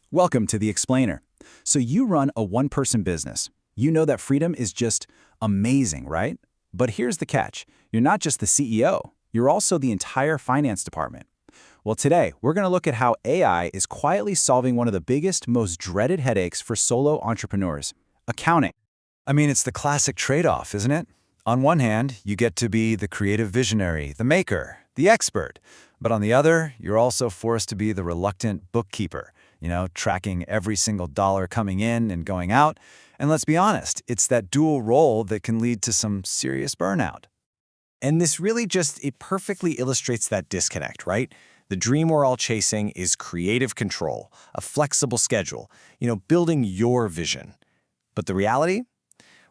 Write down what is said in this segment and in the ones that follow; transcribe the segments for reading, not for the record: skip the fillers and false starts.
Welcome to The Explainer. So you run a one-person business. You know that freedom is just amazing, right? But here's the catch. You're not just the CEO. You're also the entire finance department. Well, today, we're going to look at how AI is quietly solving one of the biggest, most dreaded headaches for solo entrepreneurs: accounting. I mean, it's the classic trade-off, isn't it? On one hand, you get to be the creative visionary, the maker, the expert. But on the other, you're also forced to be the reluctant bookkeeper, tracking every single dollar coming in and going out. And let's be honest, it's that dual role that can lead to some serious burnout. And this really it perfectly illustrates that disconnect, right? The dream we're all chasing is creative control, a flexible schedule, building your vision. But the reality?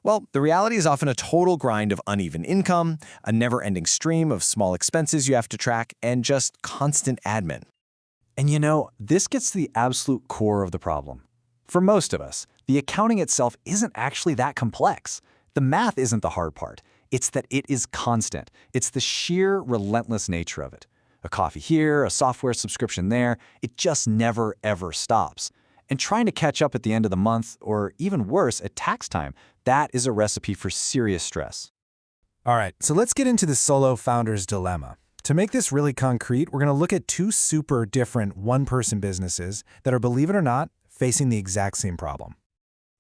Well, the reality is often a total grind of uneven income, a never-ending stream of small expenses you have to track, and just constant admin. And this gets to the absolute core of the problem. For most of us, the accounting itself isn't actually that complex. The math isn't the hard part. It's that it is constant. It's the sheer relentless nature of it. A coffee here, a software subscription there, it just never, ever stops. And trying to catch up at the end of the month, or even worse, at tax time, that is a recipe for serious stress. All right, so let's get into the solo founder's dilemma. To make this really concrete, we're going to look at two super different one-person businesses that are, believe it or not, facing the exact same problem.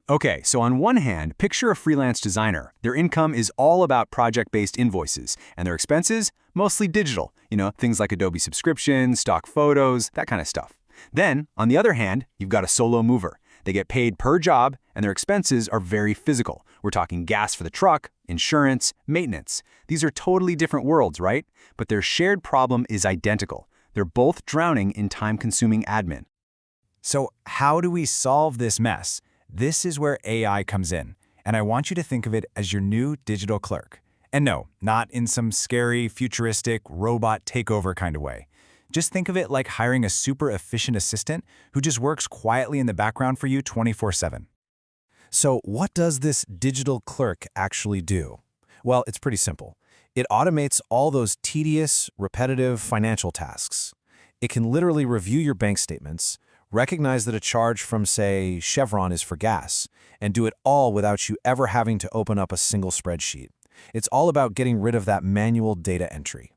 Okay, so on one hand, picture a freelance designer. Their income is all about project-based invoices, and their expenses, mostly digital. Things like Adobe subscriptions, stock photos, that kind of stuff. Then, on the other hand, you've got a solo mover. They get paid per job, and their expenses are very physical. We're talking gas for the truck, insurance, maintenance. These are totally different worlds, right? But their shared problem is identical. They're both drowning in time-consuming admin. So how do we solve this mess? This is where AI comes in, and I want you to think of it as your new digital clerk. And no, not in some scary, futuristic, robot takeover kind of way. Just think of it like hiring a super efficient assistant who just works quietly in the background for you 24/7. So what does this digital clerk actually do? Well, it's pretty simple. It automates all those tedious, repetitive financial tasks. It can literally review your bank statements, recognize that a charge from, say, Chevron is for gas, and do it all without you ever having to open up a single spreadsheet. It's all about getting rid of that manual data entry.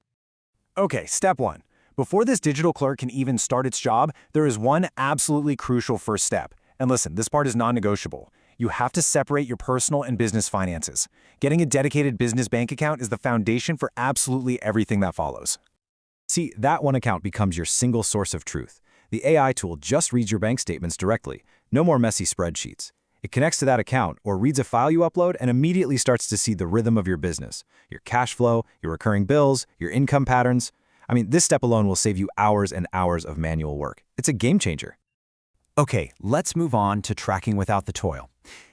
Okay, step one. Before this digital clerk can even start its job, there is one absolutely crucial first step. And listen, this part is non-negotiable. You have to separate your personal and business finances. Getting a dedicated business bank account is the foundation for absolutely everything that follows. See, that one account becomes your single source of truth. The AI tool just reads your bank statements directly. No more messy spreadsheets. It connects to that account or reads a file you upload and immediately starts to see the rhythm of your business, your cash flow, your recurring bills, your income patterns. I mean, this step alone will save you hours and hours of manual work. It's a game changer. Okay, let's move on to tracking without the toil.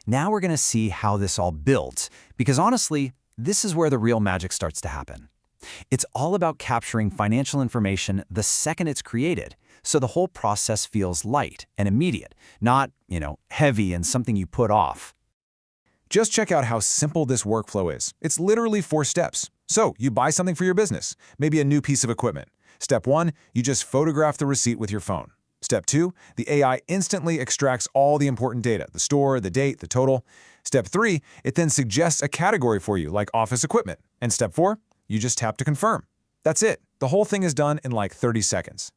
Now we're going to see how this all builds, because honestly, this is where the real magic starts to happen. It's all about capturing financial information the second it's created, so the whole process feels light and immediate, not, heavy and something you put off. Just check out how simple this workflow is. It's literally 4 steps. So, you buy something for your business, maybe a new piece of equipment. Step 1, you just photograph the receipt with your phone. Step 2, the AI instantly extracts all the important data, the store, the date, the total. Step 3, it then suggests a category for you, like office equipment. And Step 4, you just tap to confirm. That's it. The whole thing is done in like 30 seconds.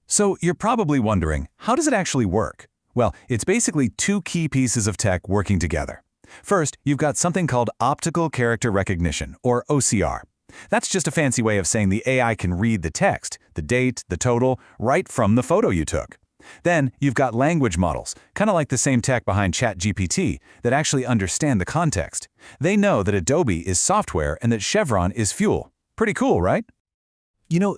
So you're probably wondering, how does it actually work? Well, it's basically 2 key pieces of tech working together. First, you've got something called Optical Character Recognition, or OCR. That's just a fancy way of saying the AI can read the text, the date, the total, right from the photo you took. Then, you've got language models, kind of like the same tech behind ChatGPT, that actually understand the context. They know that Adobe is software and that Chevron is fuel. Pretty cool, right?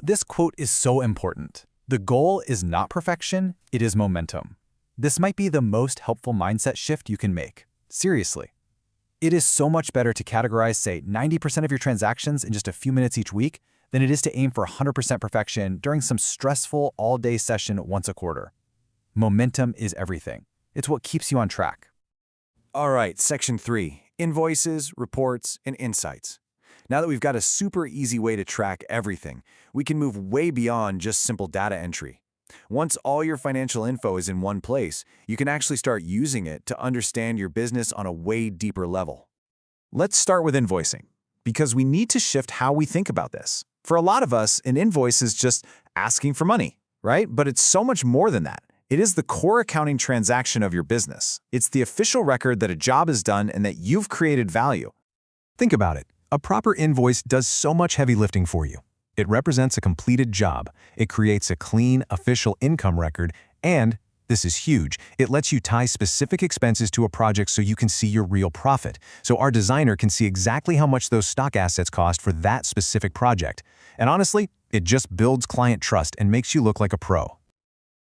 This quote is so important. The goal is not perfection, it is momentum. This might be the most helpful mindset shift you can make. Seriously. It is so much better to categorize, say, 90% of your transactions in just a few minutes each week than it is to aim for 100% perfection during some stressful all-day session once a quarter. Momentum is everything. It's what keeps you on track. All right, section 3, invoices, reports, and insights. Now that we've got a super easy way to track everything, we can move way beyond just simple data entry. Once all your financial info is in one place, you can actually start using it to understand your business on a way deeper level. Let's start with invoicing, because we need to shift how we think about this. For a lot of us, an invoice is just asking for money, right? But it's so much more than that. It is the core accounting transaction of your business. It's the official record that a job is done and that you've created value. Think about it. A proper invoice does so much heavy lifting for you. It represents a completed job. It creates a clean, official income record, and, this is huge, it lets you tie specific expenses to a project so you can see your real profit. So our designer can see exactly how much those stock assets cost for that specific project. And honestly, it just builds client trust and makes you look like a pro.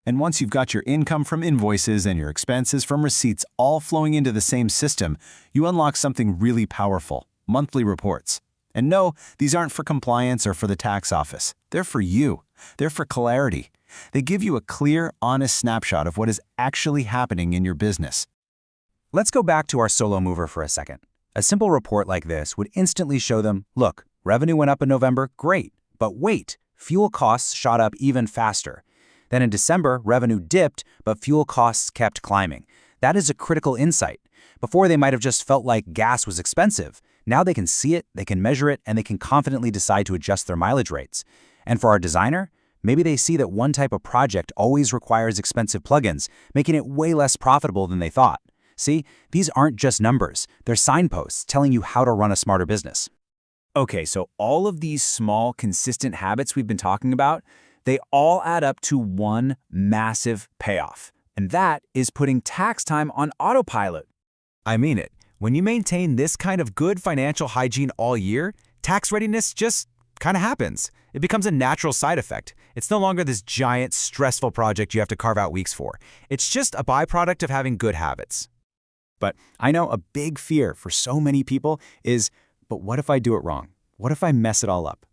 And once you've got your income from invoices and your expenses from receipts all flowing into the same system, you unlock something really powerful: monthly reports. And no, these aren't for compliance or for the tax office. They're for you. They're for clarity. They give you a clear, honest snapshot of what is actually happening in your business. Let's go back to our solo mover for a second. A simple report like this would instantly show them, look, revenue went up in November, great. But wait, fuel costs shot up even faster. Then in December, revenue dipped, but fuel costs kept climbing. That is a critical insight. Before, they might have just felt like gas was expensive. Now they can see it, they can measure it, and they can confidently decide to adjust their mileage rates. And for our designer, maybe they see that one type of project always requires expensive plugins, making it way less profitable than they thought. See, these aren't just numbers. They're signposts telling you how to run a smarter business. Okay, so all of these small, consistent habits we've been talking about, they all add up to one massive payoff. And that is putting tax time on autopilot. I mean it. When you maintain this kind of good financial hygiene all year, tax readiness just kind of happens. It becomes a natural side effect. It's no longer this giant, stressful project you have to carve out weeks for. It's just a byproduct of having good habits. But I know a big fear for so many people is, but what if I do it wrong? What if I mess it all up?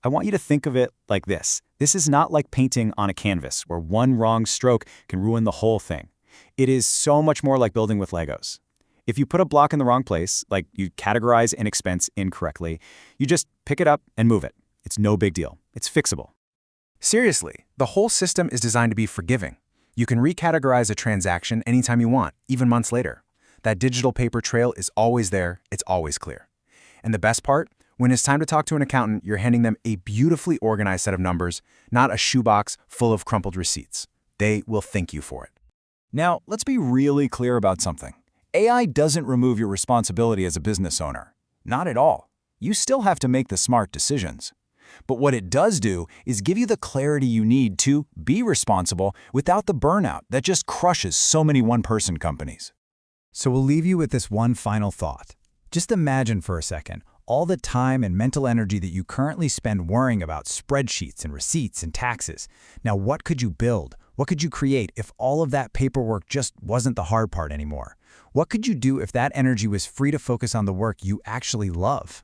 I want you to think of it like this. This is not like painting on a canvas where one wrong stroke can ruin the whole thing. It is so much more like building with Legos. If you put a block in the wrong place, like you categorize an expense incorrectly, you just pick it up and move it. It's no big deal. It's fixable. Seriously, the whole system is designed to be forgiving. You can recategorize a transaction anytime you want, even months later. That digital paper trail is always there. It's always clear. And the best part? When it's time to talk to an accountant, you're handing them a beautifully organized set of numbers, not a shoebox full of crumpled receipts. They will thank you for it. Now, let's be really clear about something. AI doesn't remove your responsibility as a business owner. Not at all. You still have to make the smart decisions. But what it does do is give you the clarity you need to be responsible without the burnout that just crushes so many one-person companies. So we'll leave you with this one final thought. Just imagine for a second all the time and mental energy that you currently spend worrying about spreadsheets and receipts and taxes. Now, what could you build? What could you create if all of that paperwork just wasn't the hard part anymore? What could you do if that energy was free to focus on the work you actually love?